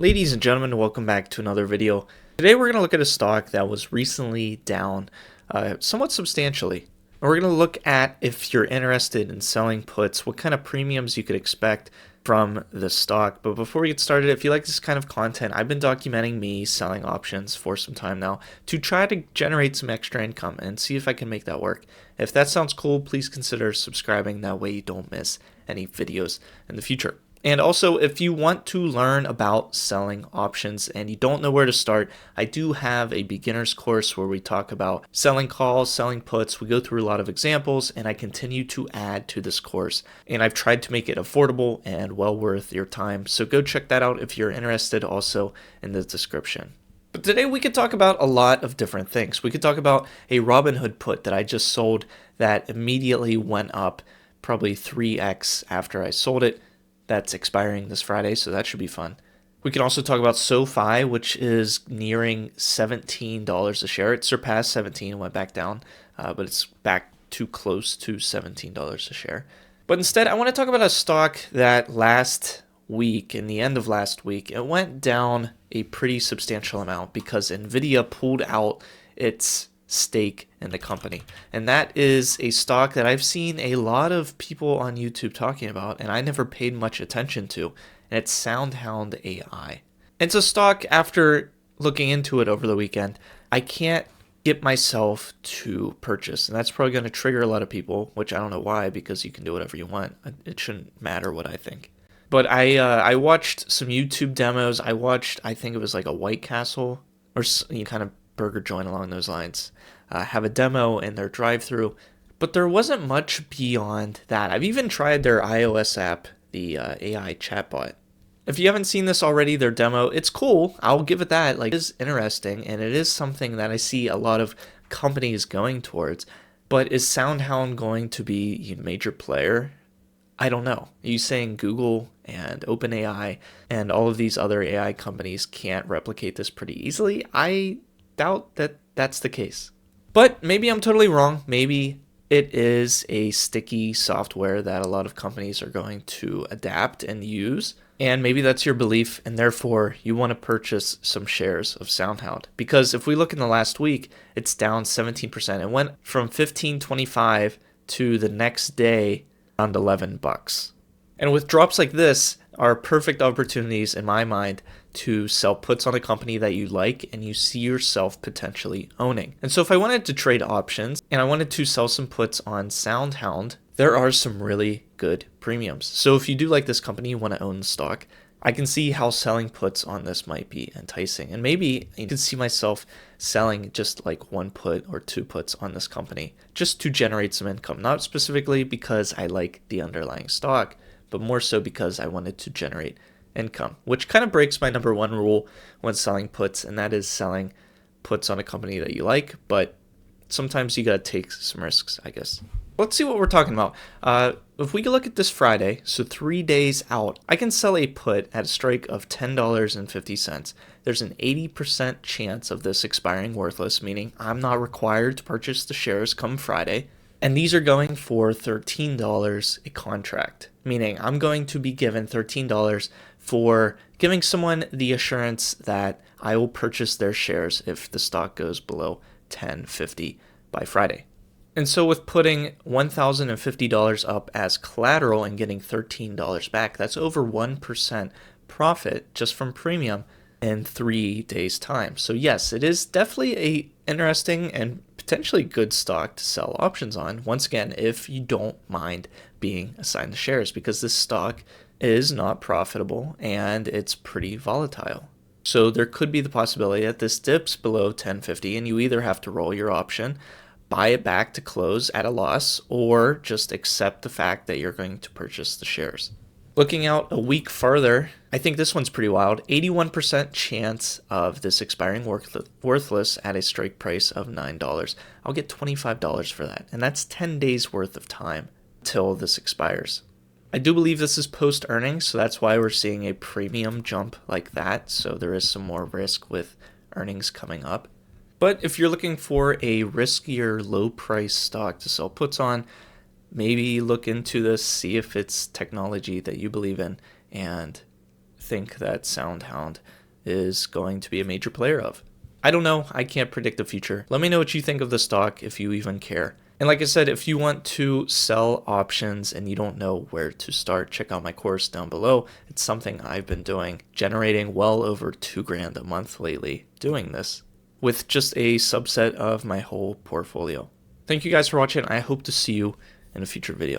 Ladies and gentlemen, welcome back to another video. Today we're going to look at a stock that was recently down somewhat substantially. And we're going to look at, if you're interested in selling puts, what kind of premiums you could expect from the stock. But before we get started, if you like this kind of content, I've been documenting me selling options for some time now to try to generate some extra income and see if I can make that work. If that sounds cool, please consider subscribing. That way you don't miss any videos in the future. And also, if you want to learn about selling options and you don't know where to start, I do have a beginner's course where we talk about selling calls, selling puts. We go through a lot of examples, and I continue to add to this course. And I've tried to make it affordable and well worth your time. So go check that out if you're interested, also in the description. But today we could talk about a lot of different things. We could talk about a Robinhood put that I just sold that immediately went up probably 3x after I sold it. That's expiring this Friday, so that should be fun. We can also talk about SoFi, which is nearing $17 a share. It surpassed 17 and went back down, but it's back too close to $17 a share. But instead, I want to talk about a stock that last week, in the end of last week, it went down a pretty substantial amount because Nvidia pulled out its stake in the company. And that is a stock that I've seen a lot of people on YouTube talking about, and I never paid much attention to, and it's SoundHound AI. It's a stock, after looking into it over the weekend, I can't get myself to purchase, and that's probably going to trigger a lot of people, which I don't know why, because you can do whatever you want. It shouldn't matter what I think. But I watched some YouTube demos. I think it was like a White Castle or kind of burger joint along those lines, have a demo in their drive-through, but there wasn't much beyond that. I've even tried their iOS app, the AI chatbot. If you haven't seen this already, their demo, it's cool. I'll give it that. Like, it is interesting, and it is something that I see a lot of companies going towards. But is SoundHound going to be a major player? I don't know. Are you saying Google and OpenAI and all of these other AI companies can't replicate this pretty easily? I doubt that that's the case. But maybe I'm totally wrong. Maybe it is a sticky software that a lot of companies are going to adapt and use. And maybe that's your belief, and therefore you want to purchase some shares of SoundHound. Because if we look in the last week, it's down 17%. It went from $15.25 to the next day around $11. And with drops like this are perfect opportunities in my mind to sell puts on a company that you like and you see yourself potentially owning. And so if I wanted to trade options and I wanted to sell some puts on SoundHound, there are some really good premiums. So if you do like this company, you want to own the stock, I can see how selling puts on this might be enticing. And maybe you can see myself selling just like one put or two puts on this company just to generate some income, not specifically because I like the underlying stock, but more so because I wanted to generate income, which kind of breaks my number one rule when selling puts, and that is selling puts on a company that you like, but sometimes you got to take some risks, I guess. Let's see what we're talking about. If we look at this Friday, so 3 days out, I can sell a put at a strike of $10.50. There's an 80% chance of this expiring worthless, meaning I'm not required to purchase the shares come Friday. And these are going for $13 a contract, meaning I'm going to be given $13 for giving someone the assurance that I will purchase their shares if the stock goes below $10.50 by Friday. And so with putting $1,050 up as collateral and getting $13 back, that's over 1% profit just from premium in 3 days' time. So yes, it is definitely a interesting and potentially good stock to sell options on, once again, if you don't mind being assigned the shares, because this stock is not profitable and it's pretty volatile. So there could be the possibility that this dips below $10.50 and you either have to roll your option, buy it back to close at a loss, or just accept the fact that you're going to purchase the shares. Looking out a week farther, I think this one's pretty wild. 81% chance of this expiring worthless at a strike price of $9. I'll get $25 for that, and that's 10 days worth of time till this expires. I do believe this is post-earnings, so that's why we're seeing a premium jump like that, so there is some more risk with earnings coming up. But if you're looking for a riskier, low-price stock to sell puts on, maybe look into this, see if it's technology that you believe in, and think that SoundHound is going to be a major player of. I don't know. I can't predict the future. Let me know what you think of the stock, if you even care. And like I said, if you want to sell options and you don't know where to start, check out my course down below. It's something I've been doing, generating well over $2,000 a month lately doing this with just a subset of my whole portfolio. Thank you guys for watching. I hope to see you in a future video.